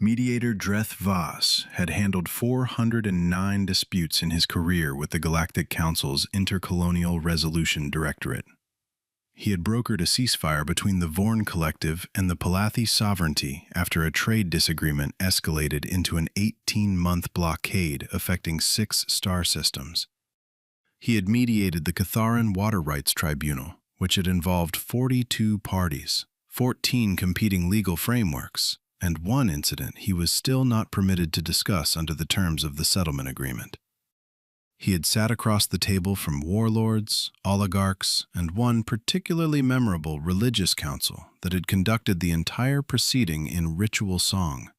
Mediator Dreth-Vaas had handled 409 disputes in his career with the Galactic Council's intercolonial resolution Directorate. He had brokered a ceasefire between the Vorn Collective and the Palathi sovereignty after a trade disagreement escalated into an 18-month blockade affecting 6 star systems. He had mediated the Catharan Water Rights Tribunal, which had involved 42 parties, 14 competing legal frameworks, and one incident he was still not permitted to discuss under the terms of the settlement agreement. He had sat across the table from warlords, oligarchs, and one particularly memorable religious council that had conducted the entire proceeding in ritual song,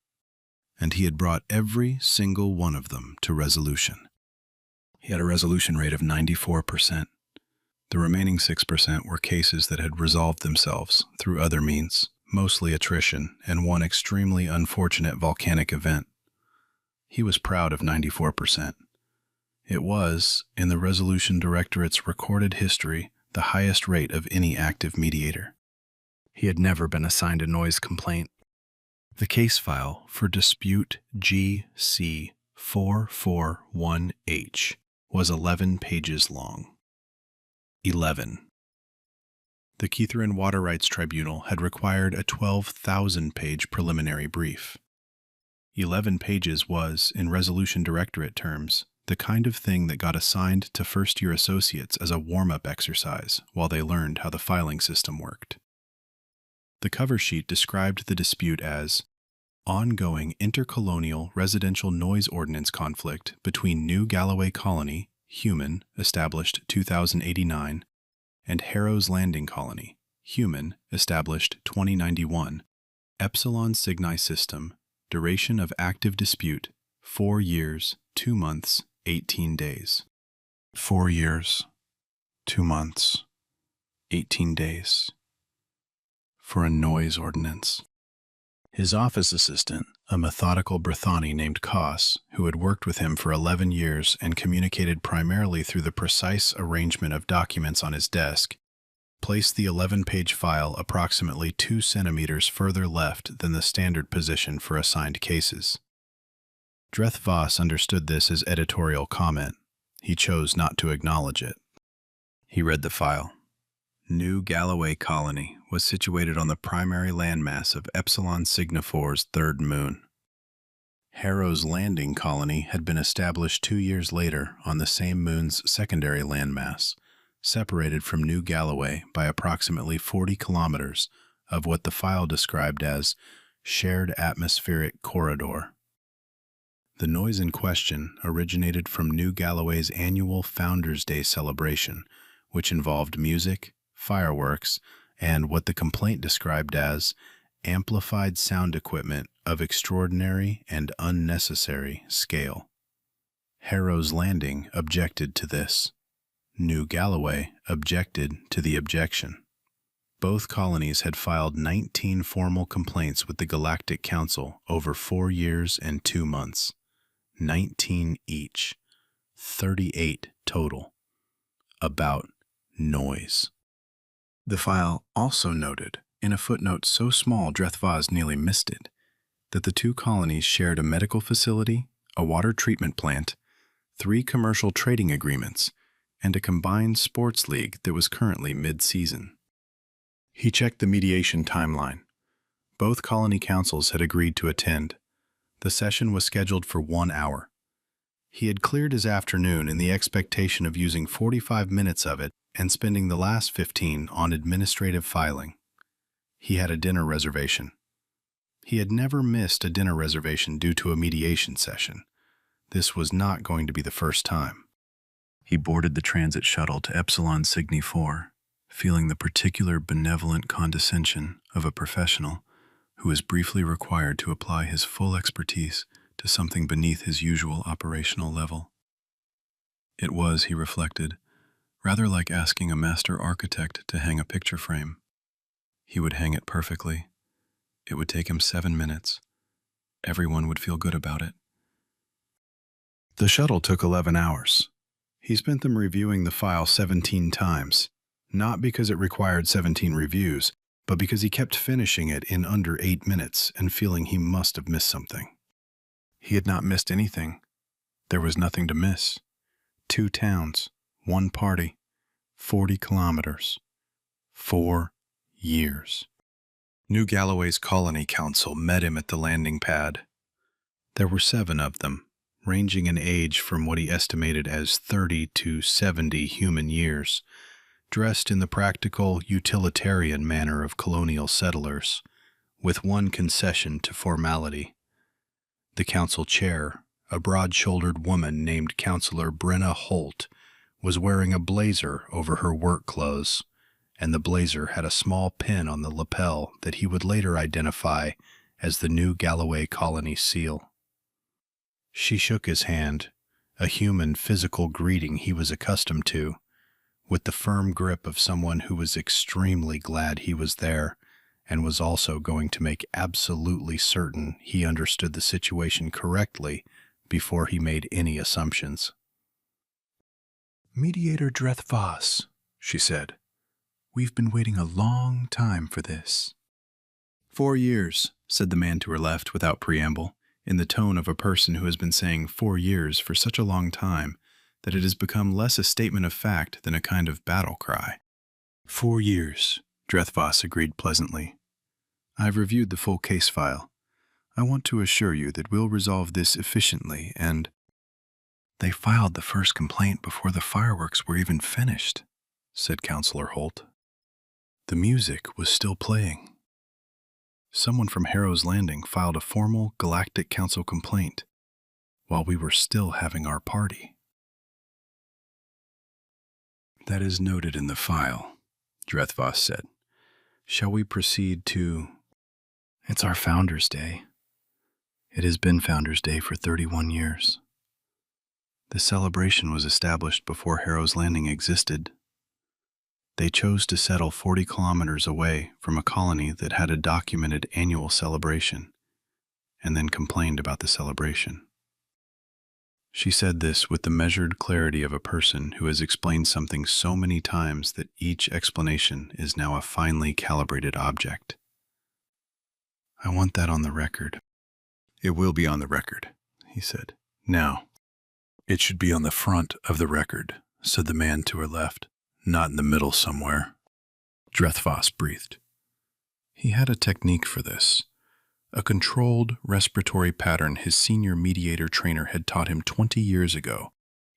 and he had brought every single one of them to resolution. He had a resolution rate of 94%. The remaining 6% were cases that had resolved themselves through other means, mostly attrition and one extremely unfortunate volcanic event. He was proud of 94%. It was, in the Resolution Directorate's recorded history, the highest rate of any active mediator. He had never been assigned a noise complaint. The case file for dispute GC441H was 11 pages long. 11. The Catharan Water Rights Tribunal had required a 12,000-page preliminary brief. 11 pages was, in Resolution Directorate terms, the kind of thing that got assigned to first-year associates as a warm-up exercise while they learned how the filing system worked. The cover sheet described the dispute as ongoing intercolonial residential noise ordinance conflict between New Galloway Colony, Human, established 2089, and Harrow's Landing Colony, Human, established 2091, Epsilon Cygni System, duration of active dispute, 4 years, 2 months, 18 days. 4 years, 2 months, 18 days. For a noise ordinance. His office assistant, a methodical Brethani named Koss, who had worked with him for 11 years and communicated primarily through the precise arrangement of documents on his desk, placed the 11-page file approximately 2 centimeters further left than the standard position for assigned cases. Dreth-Vaas understood this as editorial comment. He chose not to acknowledge it. He read the file. New Galloway Colony was situated on the primary landmass of Epsilon Cygni IV's third moon. Harrow's Landing Colony had been established 2 years later on the same moon's secondary landmass, separated from New Galloway by approximately 40 kilometers of what the file described as shared atmospheric corridor. The noise in question originated from New Galloway's annual Founders' Day celebration, which involved music, fireworks, and what the complaint described as amplified sound equipment of extraordinary and unnecessary scale. Harrow's Landing objected to this. New Galloway objected to the objection. Both colonies had filed 19 formal complaints with the Galactic Council over 4 years and 2 months. 19 each. 38 total. About noise. The file also noted, in a footnote so small Dreth-Vaas nearly missed it, that the 2 colonies shared a medical facility, a water treatment plant, 3 commercial trading agreements, and a combined sports league that was currently mid-season. He checked the mediation timeline. Both colony councils had agreed to attend. The session was scheduled for 1 hour. He had cleared his afternoon in the expectation of using 45 minutes of it and spending the last 15 on administrative filing. He had a dinner reservation. He had never missed a dinner reservation due to a mediation session. This was not going to be the first time. He boarded the transit shuttle to Epsilon Cygni IV, feeling the particular benevolent condescension of a professional who is briefly required to apply his full expertise to something beneath his usual operational level. It was, he reflected, rather like asking a master architect to hang a picture frame. He would hang it perfectly. It would take him 7 minutes. Everyone would feel good about it. The shuttle took 11 hours. He spent them reviewing the file 17 times, not because it required 17 reviews, but because he kept finishing it in under 8 minutes and feeling he must have missed something. He had not missed anything. There was nothing to miss. 2 towns, 1 party, 40 kilometers. 4 years. New Galloway's Colony Council met him at the landing pad. There were 7 of them, ranging in age from what he estimated as 30 to 70 human years, dressed in the practical, utilitarian manner of colonial settlers, with one concession to formality. The council chair, a broad-shouldered woman named Councillor Brenna Holt, was wearing a blazer over her work clothes, and the blazer had a small pin on the lapel that he would later identify as the New Galloway Colony seal. She shook his hand, a human physical greeting he was accustomed to, with the firm grip of someone who was extremely glad he was there and was also going to make absolutely certain he understood the situation correctly before he made any assumptions. "Mediator Dreth-Vaas," she said. "We've been waiting a long time for this." 4 years, said the man to her left without preamble, in the tone of a person who has been saying 4 years for such a long time that it has become less a statement of fact than a kind of battle cry. 4 years, Dreth-Vaas agreed pleasantly. "I've reviewed the full case file. I want to assure you that we'll resolve this efficiently and—" "They filed the first complaint before the fireworks were even finished," said Councillor Holt. The music was still playing. Someone from Harrow's Landing filed a formal Galactic Council complaint while we were still having our party. "That is noted in the file," Dreth-Vaas said. "Shall we proceed to—" "It's our Founders' Day. It has been Founders' Day for 31 years. The celebration was established before Harrow's Landing existed. They chose to settle 40 kilometers away from a colony that had a documented annual celebration, and then complained about the celebration." She said this with the measured clarity of a person who has explained something so many times that each explanation is now a finely calibrated object. "I want that on the record." "It will be on the record," he said. "Now, it should be on the front of the record," said the man to her left. "Not in the middle somewhere." Dreth-Vaas breathed. He had a technique for this, a controlled respiratory pattern his senior mediator trainer had taught him 20 years ago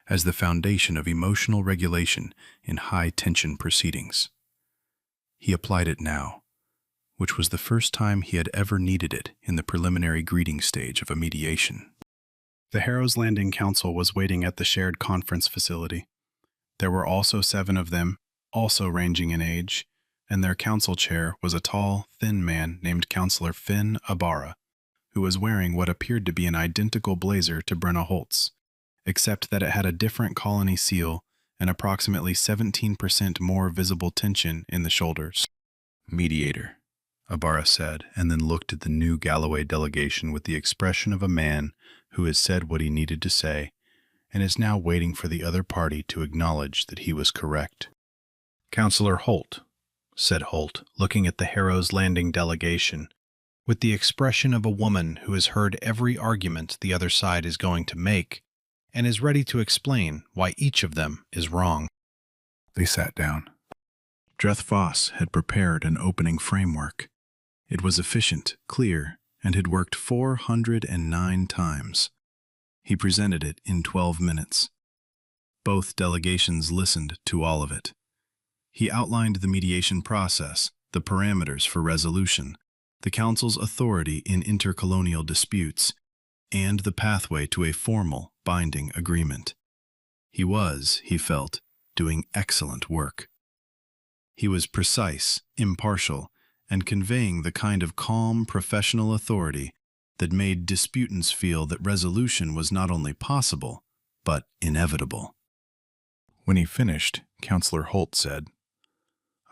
as the foundation of emotional regulation in high-tension proceedings. He applied it now, which was the first time he had ever needed it in the preliminary greeting stage of a mediation. The Harrow's Landing Council was waiting at the shared conference facility. There were also 7 of them, also ranging in age, and their council chair was a tall, thin man named Councillor Finn Abara, who was wearing what appeared to be an identical blazer to Brenna Holt's, except that it had a different colony seal and approximately 17% more visible tension in the shoulders. "Mediator," Abara said, and then looked at the New Galloway delegation with the expression of a man who has said what he needed to say and is now waiting for the other party to acknowledge that he was correct. "Councillor Holt," said Holt, looking at the Harrow's Landing delegation, with the expression of a woman who has heard every argument the other side is going to make and is ready to explain why each of them is wrong. They sat down. Dreth-Vaas had prepared an opening framework. It was efficient, clear, and had worked 409 times. He presented it in 12 minutes. Both delegations listened to all of it. He outlined the mediation process, the parameters for resolution, the Council's authority in intercolonial disputes, and the pathway to a formal, binding agreement. He was, he felt, doing excellent work. He was precise, impartial, and conveying the kind of calm, professional authority that made disputants feel that resolution was not only possible, but inevitable. When he finished, Councillor Holt said,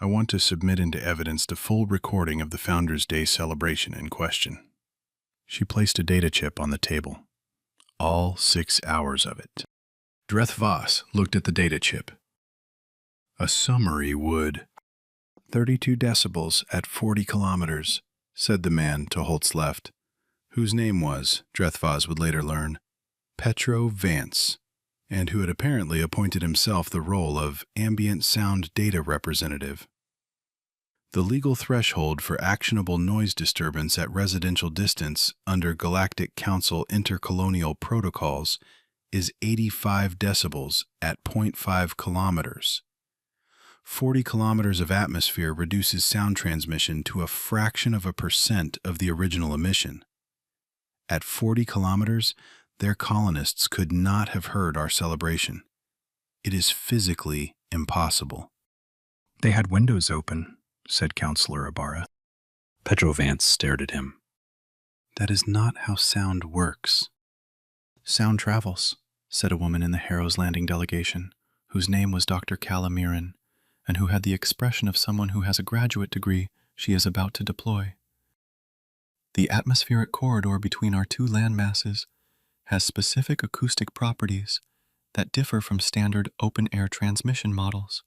"I want to submit into evidence the full recording of the Founders' Day celebration in question." She placed a data chip on the table. All 6 hours of it. Dreth-Vaas looked at the data chip. "A summary would—" 32 decibels at 40 kilometers, said the man to Holt's left, whose name was, Dreth-Vaas would later learn, Petro Vance, and who had apparently appointed himself the role of ambient sound data representative. The legal threshold for actionable noise disturbance at residential distance under Galactic Council intercolonial protocols is 85 decibels at 0.5 kilometers. 40 kilometers of atmosphere reduces sound transmission to a fraction of a percent of the original emission. At 40 kilometers, their colonists could not have heard our celebration. It is physically impossible. They had windows open, said Counselor Ibarra. Petro Vance stared at him. That is not how sound works. Sound travels, said a woman in the Harrow's Landing delegation, whose name was Dr. Calamiran, and who had the expression of someone who has a graduate degree she is about to deploy. The atmospheric corridor between our two landmasses has specific acoustic properties that differ from standard open-air transmission models.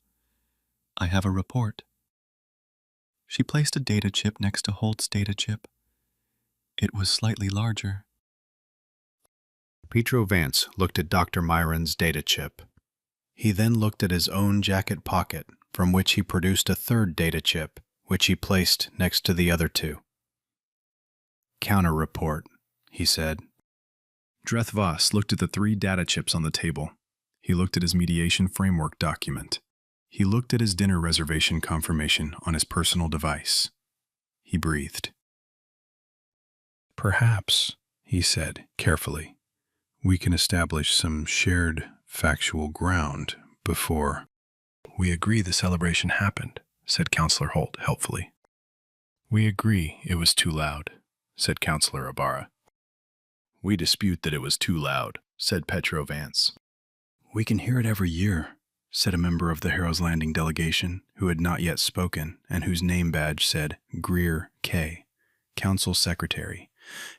I have a report. She placed a data chip next to Holt's data chip. It was slightly larger. Petro Vance looked at Dr. Myron's data chip. He then looked at his own jacket pocket, from which he produced a third data chip, which he placed next to the other two. Counter report, he said. Dreth-Vaas looked at the 3 data chips on the table. He looked at his mediation framework document. He looked at his dinner reservation confirmation on his personal device. He breathed. Perhaps, he said carefully, we can establish some shared factual ground before. We agree the celebration happened, said Counselor Holt helpfully. We agree it was too loud, said Counselor Ibarra. We dispute that it was too loud, said Petro Vance. We can hear it every year, said a member of the Harrow's Landing delegation who had not yet spoken and whose name badge said Greer K., Council Secretary,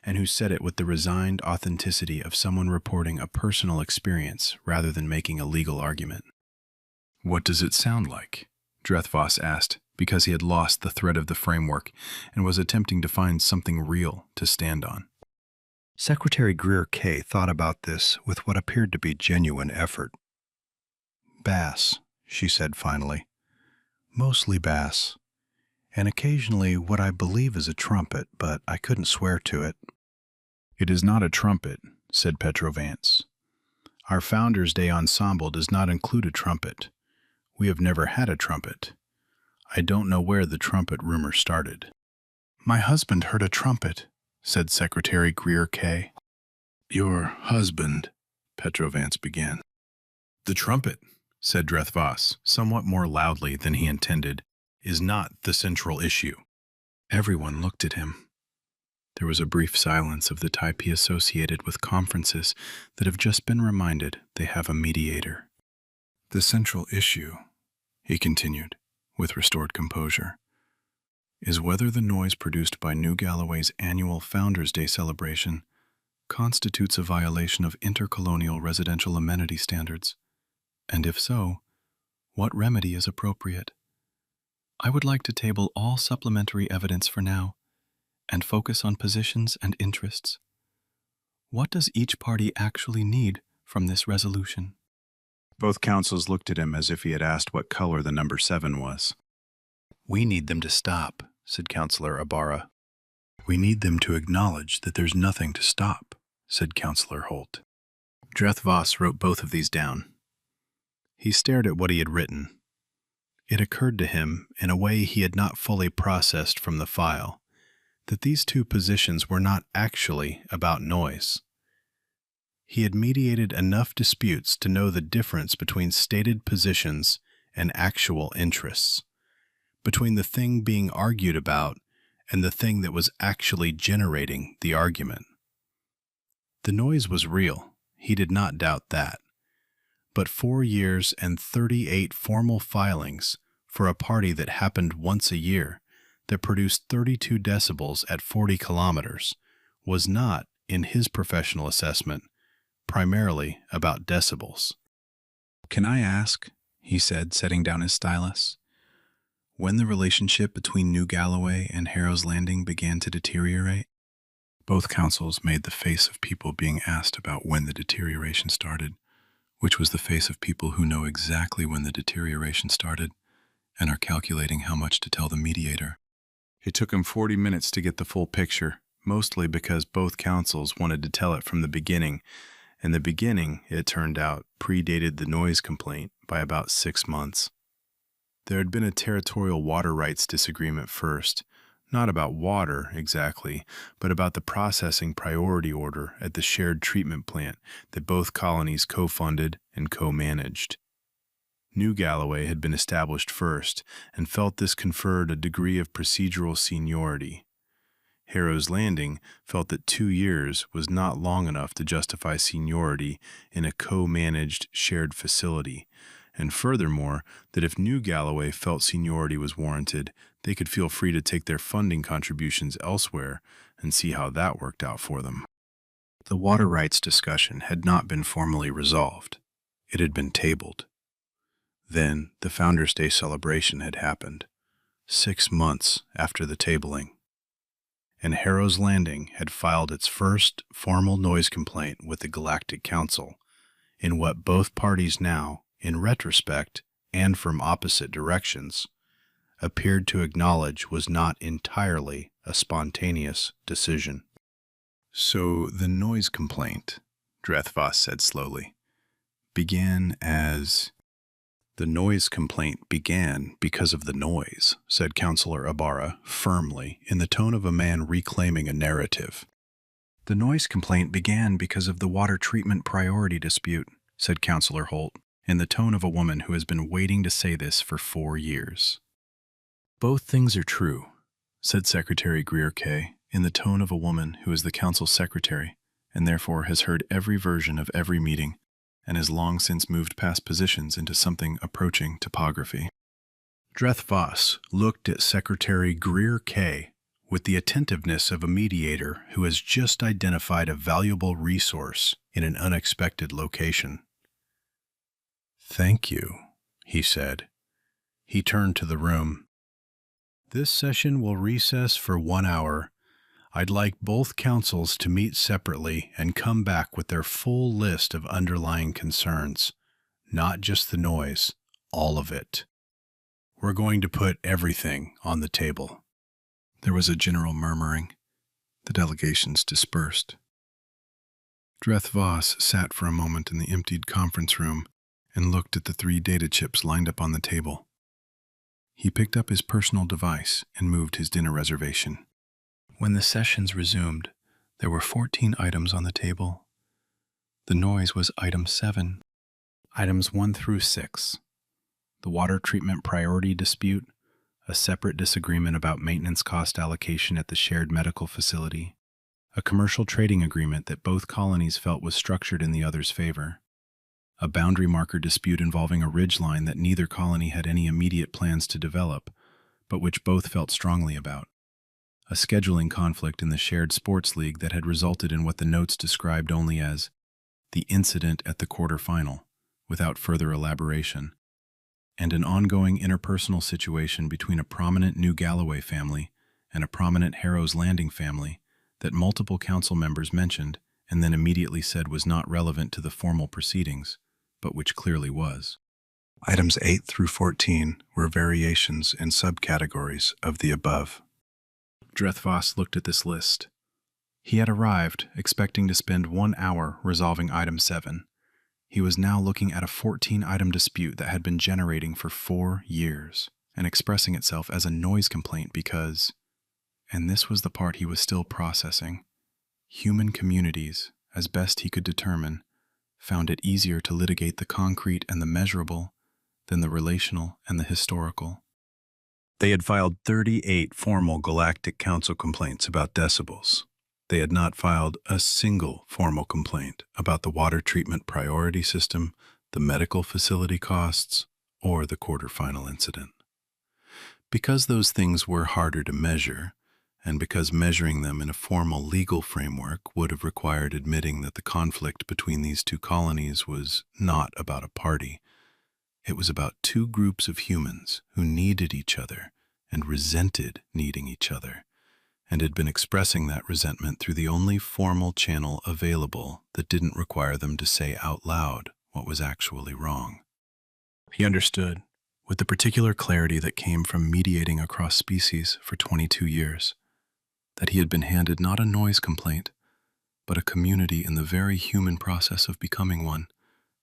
and who said it with the resigned authenticity of someone reporting a personal experience rather than making a legal argument. What does it sound like? Dreth-Vaas asked, because he had lost the thread of the framework and was attempting to find something real to stand on. Secretary Greer K. thought about this with what appeared to be genuine effort. Bass, she said finally. Mostly bass, and occasionally what I believe is a trumpet, but I couldn't swear to it. It is not a trumpet, said Petro Vance. Our Founders' Day ensemble does not include a trumpet. We have never had a trumpet. I don't know where the trumpet rumor started. My husband heard a trumpet, said Secretary Greer K. Your husband, Petro Vance began. The trumpet, said Dreth-Vaas, somewhat more loudly than he intended, is not the central issue. Everyone looked at him. There was a brief silence of the type he associated with conferences that have just been reminded they have a mediator. The central issue, he continued, with restored composure, is whether the noise produced by New Galloway's annual Founders' Day celebration constitutes a violation of intercolonial residential amenity standards, and if so, what remedy is appropriate. I would like to table all supplementary evidence for now and focus on positions and interests. What does each party actually need from this resolution? Both councils looked at him as if he had asked what color the number 7 was. We need them to stop, said Counselor Ibarra. We need them to acknowledge that there's nothing to stop, said Counselor Holt. Dreth-Vaas wrote both of these down. He stared at what he had written. It occurred to him, in a way he had not fully processed from the file, that these two positions were not actually about noise. He had mediated enough disputes to know the difference between stated positions and actual interests, between the thing being argued about and the thing that was actually generating the argument. The noise was real, he did not doubt that. But 4 years and 38 formal filings for a party that happened once a year, that produced 32 decibels at 40 kilometers, was not, in his professional assessment, primarily about decibels. Can I ask, he said, setting down his stylus, When the relationship between New Galloway and Harrow's Landing began to deteriorate, both councils made the face of people being asked about when the deterioration started, which was the face of people who know exactly when the deterioration started and are calculating how much to tell the mediator. It took him 40 minutes to get the full picture, mostly because both councils wanted to tell it from the beginning, and the beginning, it turned out, predated the noise complaint by about 6 months. There had been a territorial water rights disagreement first, not about water exactly, but about the processing priority order at the shared treatment plant that both colonies co-funded and co-managed. New Galloway had been established first and felt this conferred a degree of procedural seniority. Harrow's Landing felt that 2 years was not long enough to justify seniority in a co-managed shared facility, and furthermore, that if New Galloway felt seniority was warranted, they could feel free to take their funding contributions elsewhere and see how that worked out for them. The water rights discussion had not been formally resolved. It had been tabled. Then the Founders' Day celebration had happened, 6 months after the tabling, and Harrow's Landing had filed its first formal noise complaint with the Galactic Council in what both parties now, in retrospect and from opposite directions, appeared to acknowledge was not entirely a spontaneous decision. So the noise complaint, Dreth-Vaas said slowly, began as... The noise complaint began because of the noise, said Councillor Ibarra firmly, in the tone of a man reclaiming a narrative. The noise complaint began because of the water treatment priority dispute, said Councillor Holt, in the tone of a woman who has been waiting to say this for 4 years. Both things are true, said Secretary Greer-Kay, in the tone of a woman who is the council secretary and therefore has heard every version of every meeting and has long since moved past positions into something approaching topography. Dreth-Vaas looked at Secretary Greer-Kay with the attentiveness of a mediator who has just identified a valuable resource in an unexpected location. "Thank you," he said. He turned to the room. "This session will recess for 1 hour. I'd like both councils to meet separately and come back with their full list of underlying concerns, not just the noise, all of it. We're going to put everything on the table." There was a general murmuring. The delegations dispersed. Dreth-Vaas sat for a moment in the emptied conference room and looked at the 3 data chips lined up on the table. He picked up his personal device and moved his dinner reservation. When the sessions resumed, there were 14 items on the table. The noise was item 7. Items 1 through 6. The water treatment priority dispute, a separate disagreement about maintenance cost allocation at the shared medical facility, a commercial trading agreement that both colonies felt was structured in the other's favor, a boundary marker dispute involving a ridgeline that neither colony had any immediate plans to develop, but which both felt strongly about, a scheduling conflict in the shared sports league that had resulted in what the notes described only as the incident at the quarterfinal, without further elaboration, and an ongoing interpersonal situation between a prominent New Galloway family and a prominent Harrow's Landing family that multiple council members mentioned and then immediately said was not relevant to the formal proceedings, but which clearly was. Items 8 through 14 were variations and subcategories of the above. Dreth-Vaas looked at this list. He had arrived expecting to spend 1 hour resolving item 7. He was now looking at a 14-item dispute that had been generating for 4 years and expressing itself as a noise complaint because, and this was the part he was still processing, human communities, as best he could determine, found it easier to litigate the concrete and the measurable than the relational and the historical. They had filed 38 formal Galactic Council complaints about decibels. They had not filed a single formal complaint about the water treatment priority system, the medical facility costs, or the quarterfinal incident. Because those things were harder to measure, and because measuring them in a formal legal framework would have required admitting that the conflict between these 2 colonies was not about a party, It was about two groups of humans who needed each other and resented needing each other, and had been expressing that resentment through the only formal channel available that didn't require them to say out loud what was actually wrong. He understood, with the particular clarity that came from mediating across species for 22 years, that he had been handed not a noise complaint, but a community in the very human process of becoming one,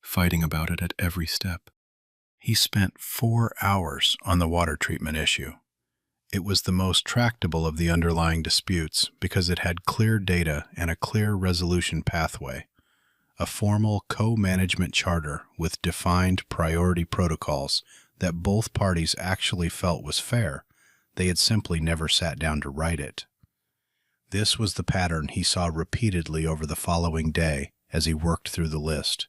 fighting about it at every step. He spent 4 hours on the water treatment issue. It was the most tractable of the underlying disputes because it had clear data and a clear resolution pathway, a formal co-management charter with defined priority protocols that both parties actually felt was fair. They had simply never sat down to write it. This was the pattern he saw repeatedly over the following day as he worked through the list.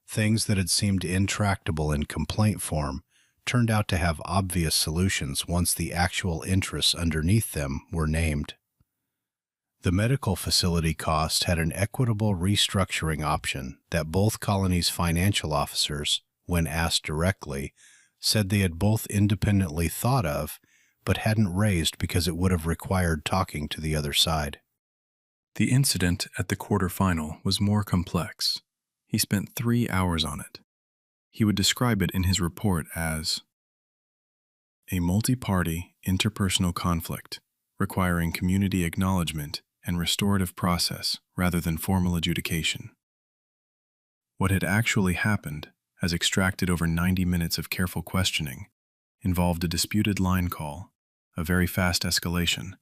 Things that had seemed intractable in complaint form turned out to have obvious solutions once the actual interests underneath them were named. The medical facility cost had an equitable restructuring option that both colonies' financial officers, when asked directly, said they had both independently thought of, but hadn't raised because it would have required talking to the other side. The incident at the quarterfinal was more complex. He spent 3 hours on it. He would describe it in his report as a multi-party interpersonal conflict requiring community acknowledgement and restorative process rather than formal adjudication. What had actually happened, as extracted over 90 minutes of careful questioning, involved a disputed line call, a very fast escalation,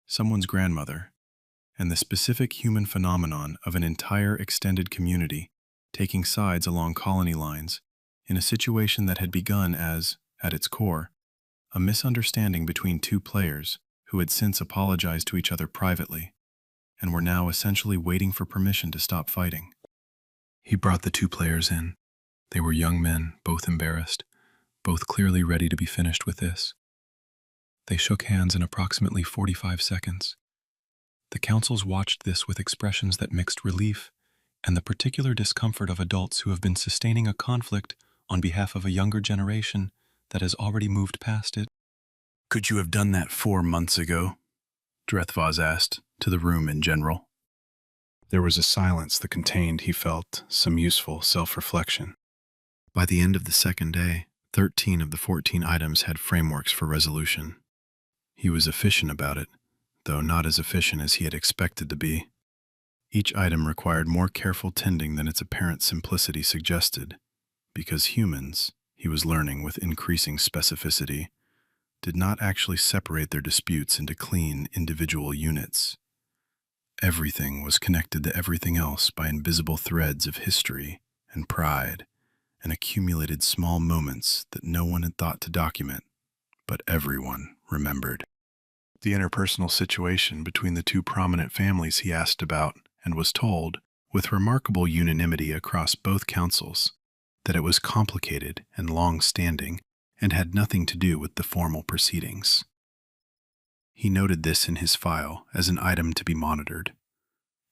someone's grandmother, and the specific human phenomenon of an entire extended community taking sides along colony lines in a situation that had begun as, at its core, a misunderstanding between two players who had since apologized to each other privately and were now essentially waiting for permission to stop fighting. He brought the two players in. They were young men, both embarrassed, both clearly ready to be finished with this. They shook hands in approximately 45 seconds. The councils watched this with expressions that mixed relief and the particular discomfort of adults who have been sustaining a conflict on behalf of a younger generation that has already moved past it. "Could you have done that 4 months ago?" Dreth-Vaas asked, to the room in general. There was a silence that contained, he felt, some useful self-reflection. By the end of the second day, 13 of the 14 items had frameworks for resolution. He was efficient about it, though not as efficient as he had expected to be. Each item required more careful tending than its apparent simplicity suggested, because humans, he was learning with increasing specificity, did not actually separate their disputes into clean individual units. Everything was connected to everything else by invisible threads of history and pride and accumulated small moments that no one had thought to document, but everyone remembered. The interpersonal situation between the two prominent families he asked about and was told, with remarkable unanimity across both councils, that it was complicated and long-standing and had nothing to do with the formal proceedings. He noted this in his file as an item to be monitored.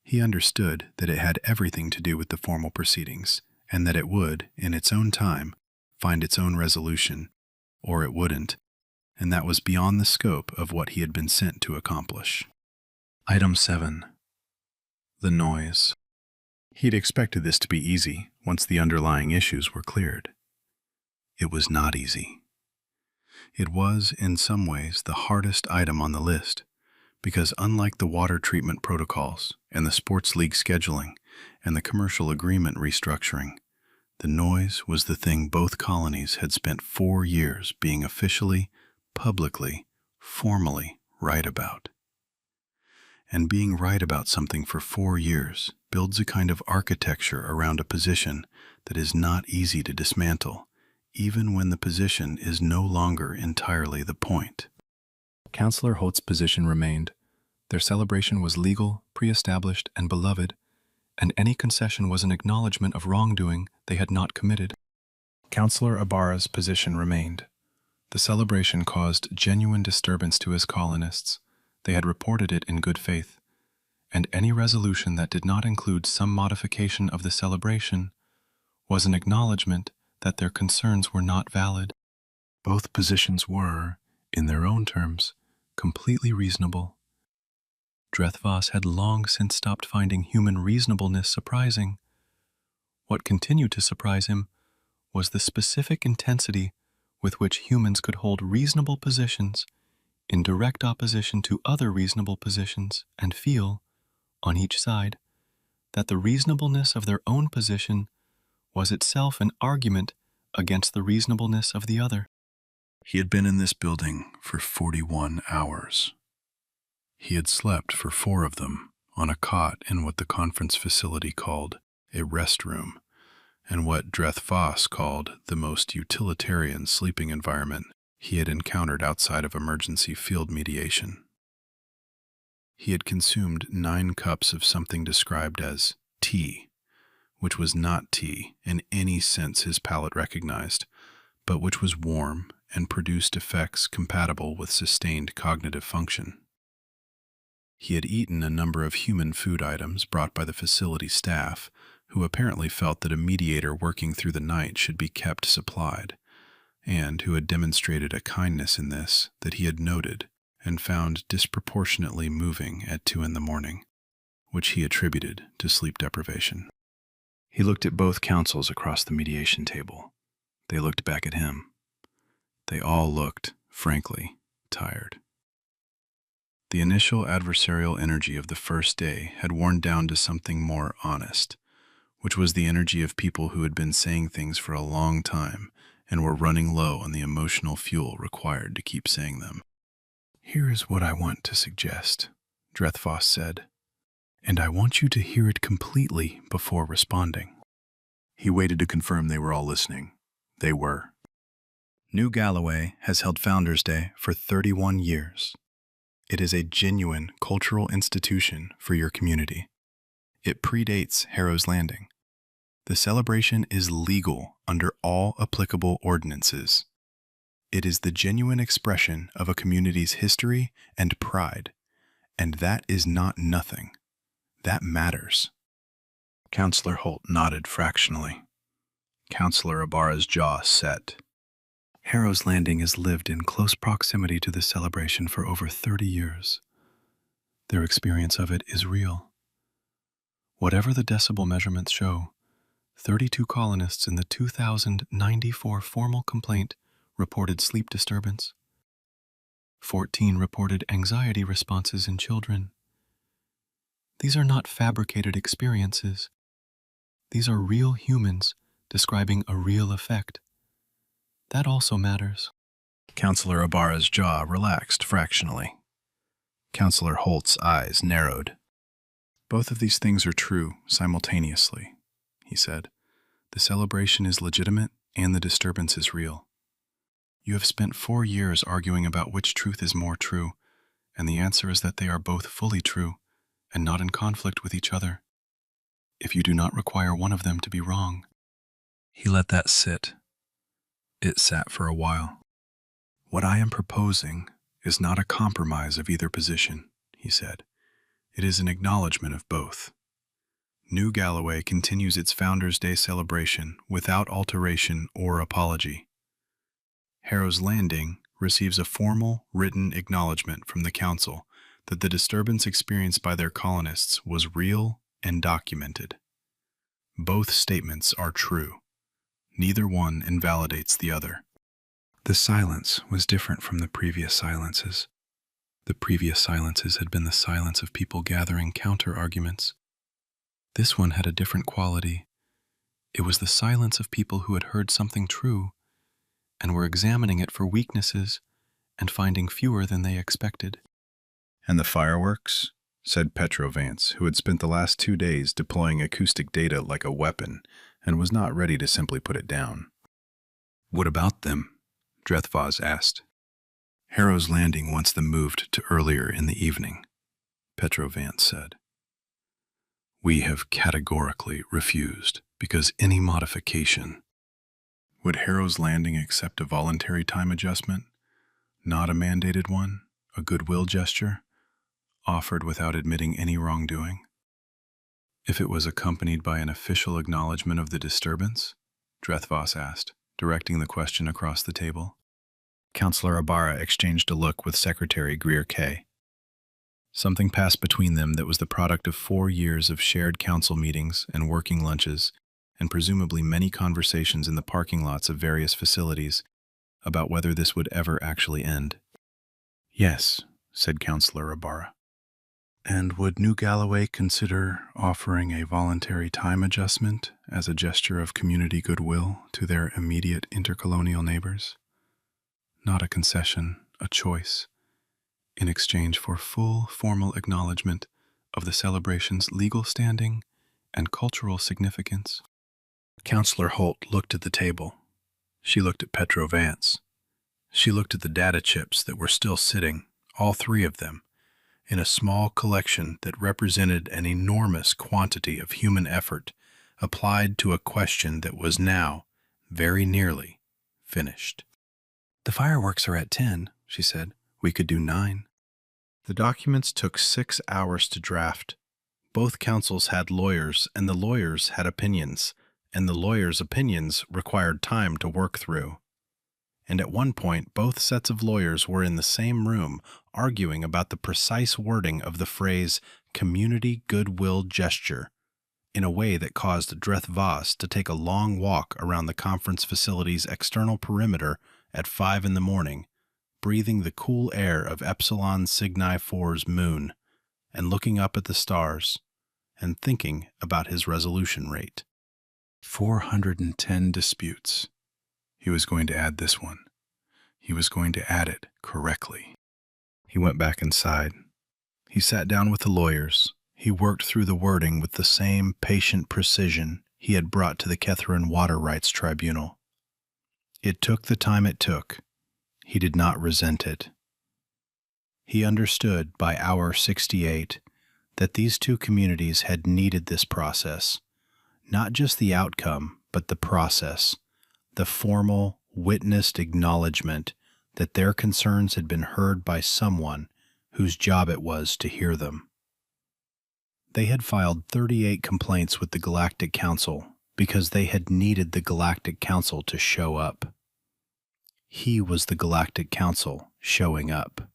He understood that it had everything to do with the formal proceedings, and that it would, in its own time, find its own resolution, or it wouldn't, and that was beyond the scope of what he had been sent to accomplish. Item 7. The noise. He'd expected this to be easy once the underlying issues were cleared. It was not easy. It was, in some ways, the hardest item on the list, because unlike the water treatment protocols and the sports league scheduling and the commercial agreement restructuring, the noise was the thing both colonies had spent 4 years being officially, publicly, formally right about. And being right about something for 4 years builds a kind of architecture around a position that is not easy to dismantle, even when the position is no longer entirely the point. Councillor Holt's position remained. Their celebration was legal, pre-established, and beloved, and any concession was an acknowledgement of wrongdoing they had not committed. Councillor Ibarra's position remained. The celebration caused genuine disturbance to his colonists. They had reported it in good faith, and any resolution that did not include some modification of the celebration was an acknowledgement that their concerns were not valid. Both positions were, in their own terms, completely reasonable. Dreth-Vaas had long since stopped finding human reasonableness surprising. What continued to surprise him was the specific intensity with which humans could hold reasonable positions in direct opposition to other reasonable positions and feel, on each side, that the reasonableness of their own position was itself an argument against the reasonableness of the other. He had been in this building for 41 hours. He had slept for 4 of them on a cot in what the conference facility called a rest room, and what Dreth-Vaas called the most utilitarian sleeping environment he had encountered outside of emergency field mediation. He had consumed 9 cups of something described as tea, which was not tea in any sense his palate recognized, but which was warm and produced effects compatible with sustained cognitive function. He had eaten a number of human food items brought by the facility staff, who apparently felt that a mediator working through the night should be kept supplied, and who had demonstrated a kindness in this that he had noted and found disproportionately moving at 2 a.m, which he attributed to sleep deprivation. He looked at both counsels across the mediation table. They looked back at him. They all looked, frankly, tired. The initial adversarial energy of the first day had worn down to something more honest, which was the energy of people who had been saying things for a long time and were running low on the emotional fuel required to keep saying them. "Here is what I want to suggest," Dreth-Vaas said, "and I want you to hear it completely before responding." He waited to confirm they were all listening. They were. New Galloway has held Founders Day for 31 years. It is a genuine cultural institution for your community. It predates Harrow's Landing. The celebration is legal under all applicable ordinances. It is the genuine expression of a community's history and pride, and that is not nothing. That matters. Councillor Holt nodded fractionally. Councillor Ibarra's jaw set. Harrow's Landing has lived in close proximity to this celebration for over 30 years. Their experience of it is real. Whatever the decibel measurements show, 32 colonists in the 2094 formal complaint reported sleep disturbance. 14 reported anxiety responses in children. These are not fabricated experiences. These are real humans describing a real effect. That also matters. Councillor Ibarra's jaw relaxed fractionally. Councillor Holt's eyes narrowed. "Both of these things are true simultaneously," he said. "The celebration is legitimate and the disturbance is real. You have spent 4 years arguing about which truth is more true, and the answer is that they are both fully true and not in conflict with each other. If you do not require one of them to be wrong." He let that sit. It sat for a while. "What I am proposing is not a compromise of either position," he said. "It is an acknowledgement of both. New Galloway continues its Founders' Day celebration without alteration or apology. Harrow's Landing receives a formal, written acknowledgement from the Council that the disturbance experienced by their colonists was real and documented. Both statements are true. Neither one invalidates the other." The silence was different from the previous silences. The previous silences had been the silence of people gathering counter-arguments. This one had a different quality. It was the silence of people who had heard something true and were examining it for weaknesses and finding fewer than they expected. "And the fireworks?" said Petro Vance, who had spent the last 2 days deploying acoustic data like a weapon and was not ready to simply put it down. "What about them?" Dreth-Vaas asked. "Harrow's Landing wants them moved to earlier in the evening," Petro Vance said. "We have categorically refused because any modification..." Would Harrow's Landing accept a voluntary time adjustment, not a mandated one, a goodwill gesture, offered without admitting any wrongdoing? If it was accompanied by an official acknowledgement of the disturbance, Dreth-Vaas asked, directing the question across the table. Counselor Ibarra exchanged a look with Secretary Greer K. Something passed between them that was the product of 4 years of shared council meetings and working lunches, and presumably many conversations in the parking lots of various facilities about whether this would ever actually end. Yes, said Counselor Ibarra. And would New Galloway consider offering a voluntary time adjustment as a gesture of community goodwill to their immediate intercolonial neighbors? Not a concession, a choice, in exchange for full formal acknowledgement of the celebration's legal standing and cultural significance. Counselor Holt looked at the table. She looked at Petro Vance. She looked at the data chips that were still sitting, all 3 of them, in a small collection that represented an enormous quantity of human effort applied to a question that was now, very nearly, finished. The fireworks are at 10, she said. We could do 9. The documents took 6 hours to draft. Both councils had lawyers, and the lawyers had opinions, and the lawyers' opinions required time to work through. And at one point, both sets of lawyers were in the same room arguing about the precise wording of the phrase community goodwill gesture in a way that caused Dreth-Vaas to take a long walk around the conference facility's external perimeter at 5 in the morning, breathing the cool air of Epsilon Cygni 4's moon, and looking up at the stars, and thinking about his resolution rate. 410 disputes. He was going to add this one. He was going to add it correctly. He went back inside. He sat down with the lawyers. He worked through the wording with the same patient precision he had brought to the Ketharin Water Rights Tribunal. It took the time it took. He did not resent it. He understood by hour 68 that these 2 communities had needed this process, not just the outcome, but the process, the formal, witnessed acknowledgement that their concerns had been heard by someone whose job it was to hear them. They had filed 38 complaints with the Galactic Council because they had needed the Galactic Council to show up. He was the Galactic Council showing up.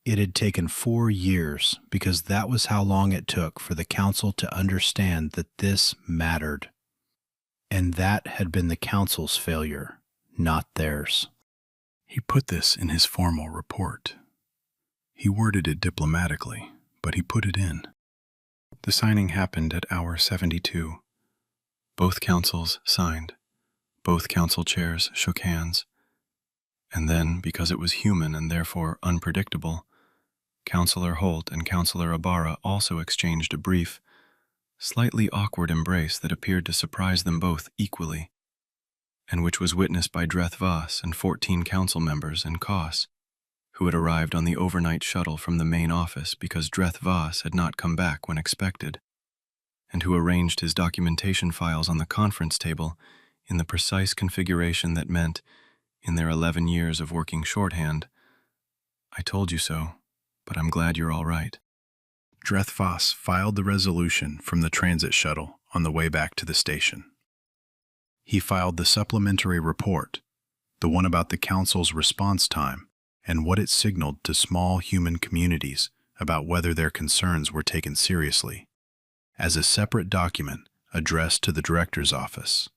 It had taken 4 years because that was how long it took for the Council to understand that this mattered. And that had been the Council's failure, not theirs. He put this in his formal report. He worded it diplomatically, but he put it in. The signing happened at hour 72. Both councils signed. Both council chairs shook hands. And then, because it was human and therefore unpredictable, Counselor Holt and Counselor Ibarra also exchanged a brief, slightly awkward embrace that appeared to surprise them both equally, and which was witnessed by Dreth-Vaas and 14 council members and Koss, who had arrived on the overnight shuttle from the main office because Dreth-Vaas had not come back when expected, and who arranged his documentation files on the conference table in the precise configuration that meant, in their 11 years of working shorthand, "I told you so, but I'm glad you're all right." Dreth-Vaas filed the resolution from the transit shuttle on the way back to the station. He filed the supplementary report, the one about the Council's response time and what it signaled to small human communities about whether their concerns were taken seriously, as a separate document addressed to the Director's office.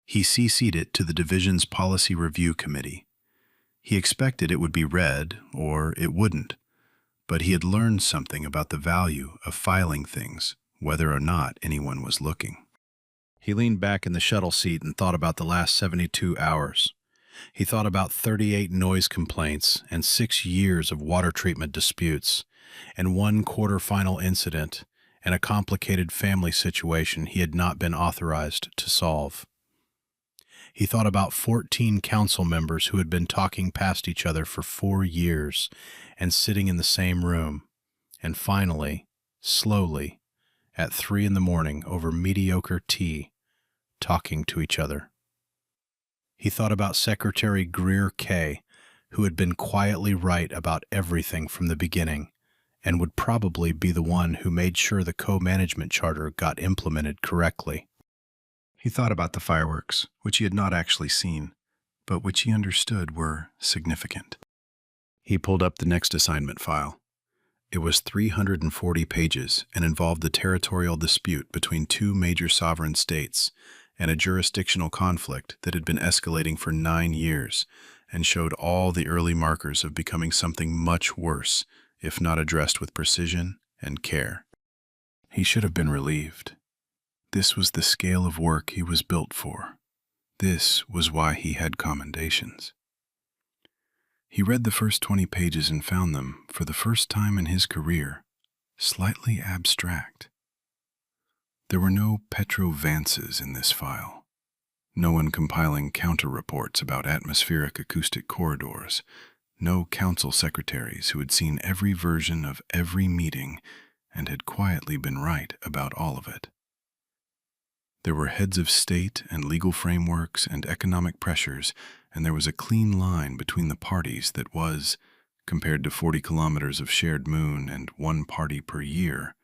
He CC'd it to the Division's Policy Review Committee. He expected it would be read, or it wouldn't, but he had learned something about the value of filing things, whether or not anyone was looking. He leaned back in the shuttle seat and thought about the last 72 hours. He thought about 38 noise complaints and 6 years of water treatment disputes, and 1 quarterfinal incident, and a complicated family situation he had not been authorized to solve. He thought about 14 council members who had been talking past each other for 4 years and sitting in the same room, and finally, slowly, at 3 in the morning over mediocre tea, talking to each other. He thought about Secretary Greer K., who had been quietly right about everything from the beginning, and would probably be the one who made sure the co-management charter got implemented correctly. He thought about the fireworks, which he had not actually seen, but which he understood were significant. He pulled up the next assignment file. It was 340 pages and involved the territorial dispute between two major sovereign states and a jurisdictional conflict that had been escalating for 9 years and showed all the early markers of becoming something much worse if not addressed with precision and care. He should have been relieved. This was the scale of work he was built for. This was why he had commendations. He read the first 20 pages and found them, for the first time in his career, slightly abstract. There were no Dreth-Vaases in this file. No one compiling counter-reports about atmospheric acoustic corridors. No council secretaries who had seen every version of every meeting and had quietly been right about all of it. There were heads of state and legal frameworks and economic pressures, and there was a clean line between the parties that was, compared to 40 kilometers of shared moon and one party per year,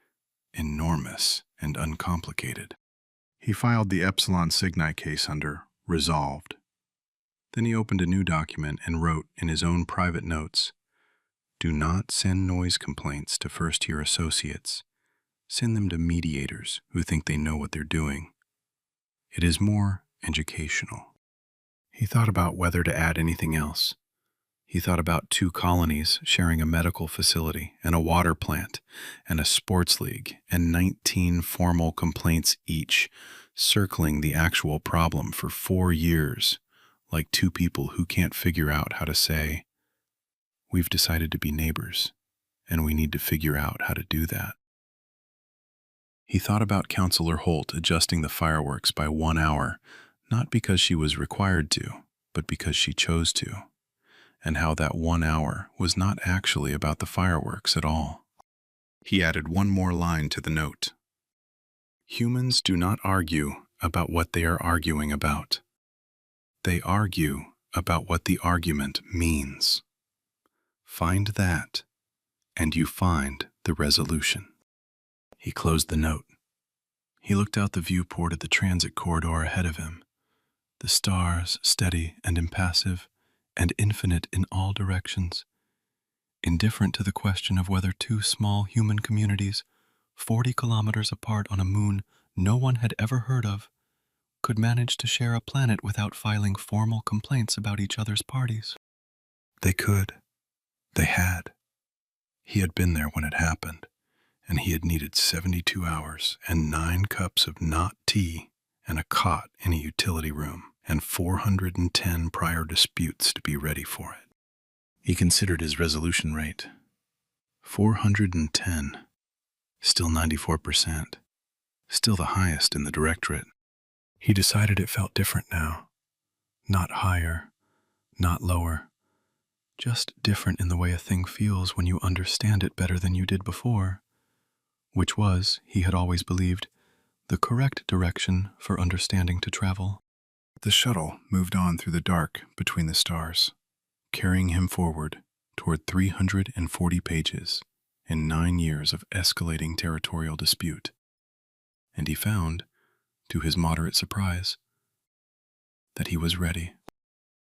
enormous and uncomplicated. He filed the Epsilon Cygni case under Resolved. Then he opened a new document and wrote in his own private notes, "Do not send noise complaints to first-year associates. Send them to mediators who think they know what they're doing. It is more educational." He thought about whether to add anything else. He thought about 2 colonies sharing a medical facility and a water plant and a sports league and 19 formal complaints each, circling the actual problem for 4 years, like 2 people who can't figure out how to say, "We've decided to be neighbors, and we need to figure out how to do that." He thought about Councillor Holt adjusting the fireworks by 1 hour, not because she was required to, but because she chose to, and how that 1 hour was not actually about the fireworks at all. He added one more line to the note. Humans do not argue about what they are arguing about. They argue about what the argument means. Find that, and you find the resolution. He closed the note. He looked out the viewport at the transit corridor ahead of him. The stars, steady and impassive, and infinite in all directions. Indifferent to the question of whether 2 small human communities, 40 kilometers apart on a moon no one had ever heard of, could manage to share a planet without filing formal complaints about each other's parties. They could. They had. He had been there when it happened, and he had needed 72 hours and 9 cups of not tea and a cot in a utility room and 410 prior disputes to be ready for it. He considered his resolution rate. 410. Still 94%. Still the highest in the Directorate. He decided it felt different now. Not higher, not lower. Just different in the way a thing feels when you understand it better than you did before, which was, he had always believed, the correct direction for understanding to travel. The shuttle moved on through the dark between the stars, carrying him forward toward 340 pages in 9 years of escalating territorial dispute. And he found, to his moderate surprise, that he was ready.